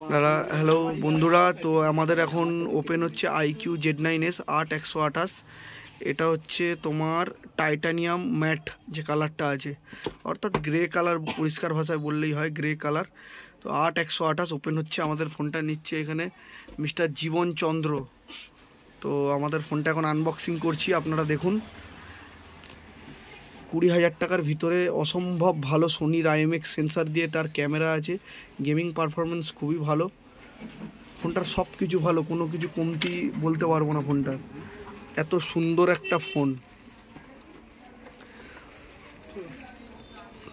দাদা হ্যালো বন্ধুরা, তো আমাদের এখন ওপেন হচ্ছে iQOO Z9s 8128। এটা হচ্ছে তোমার টাইটানিয়াম ম্যাট যে কালারটা আছে, অর্থাৎ গ্রে কালার, পরিষ্কার ভাষায় বললেই হয় গ্রে কালার। তো 8128 ওপেন হচ্ছে। আমাদের ফোনটা নিচ্ছে এখানে মিস্টার জীবন চন্দ্র। তো আমাদের ফোনটা এখন আনবক্সিং করছি, আপনারা দেখুন। 20,000 টাকার ভিতরে অসম্ভব ভালো সোনির IMX সেন্সার দিয়ে তার ক্যামেরা আছে, গেমিং পারফরমেন্স খুবই ভালো। ফোনটার সব কিছু ভালো, কোনো কিছু কমতি বলতে পারবো না ফোনটার। এত সুন্দর একটা ফোন।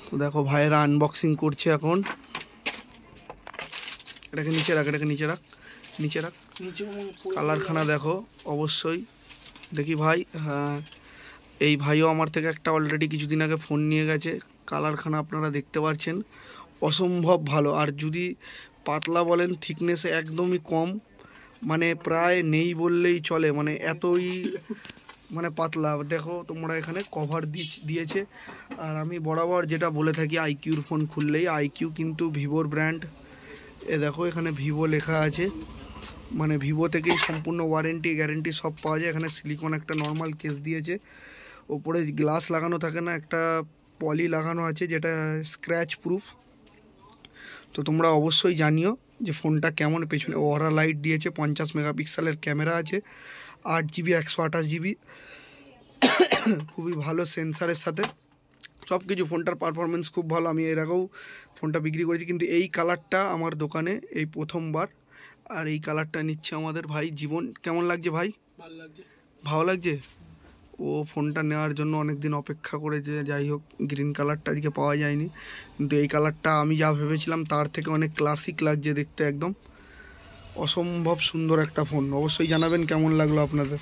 তো দেখো ভাইয়েরা আনবক্সিং করছে এখন। এটাকে নিচে রাখ, এটাকে নিচে রাখ, নিচে রাখ। কালারখানা দেখো অবশ্যই। দেখি ভাই, হ্যাঁ এই ভাইও আমার থেকে একটা অলরেডি কিছুদিন আগে ফোন নিয়ে গেছে। কালারখানা আপনারা দেখতে পাচ্ছেন, অসম্ভব ভালো। আর যদি পাতলা বলেন, থিকনেস একদমই কম, মানে প্রায় নেই বললেই চলে, মানে এতই মানে পাতলা। দেখো তোমরা এখানে কভার দিয়েছে। আর আমি বরাবর যেটা বলে থাকি, iQOOর ফোন খুললেই, iQOO কিন্তু ভিভোর ব্র্যান্ড। এ দেখো এখানে ভিভো লেখা আছে, মানে ভিভো থেকেই সম্পূর্ণ ওয়ারেন্টি গ্যারেন্টি সব পাওয়া যায়। এখানে সিলিকন একটা নর্মাল কেস দিয়েছে, ওপরে গ্লাস লাগানো থাকে না, একটা পলি লাগানো আছে যেটা স্ক্র্যাচ প্রুফ। তো তোমরা অবশ্যই জানিও যে ফোনটা কেমন। পেছনে ওরা লাইট দিয়েছে, 50 মেগাপিক্সেলের ক্যামেরা আছে, 8GB 128GB, খুবই ভালো সেন্সারের সাথে সব কিছু। ফোনটার পারফরমেন্স খুব ভালো। আমি এর আগেও ফোনটা বিক্রি করেছি, কিন্তু এই কালারটা আমার দোকানে এই প্রথমবার। আর এই কালারটা নিচ্ছে আমাদের ভাই জীবন। কেমন লাগছে ভাই? ভালো লাগছে। ভালো লাগছে। ও ফোনটা নেওয়ার জন্য অনেক দিন অপেক্ষা করেছে। যাই হোক, গ্রিন কালারটা আজকে পাওয়া যায়নি, কিন্তু এই কালারটা আমি যা ভেবেছিলাম তার থেকে অনেক ক্লাসিক লাগছে দেখতে, একদম অসম্ভব সুন্দর একটা ফোন। অবশ্যই জানাবেন কেমন লাগলো আপনাদের।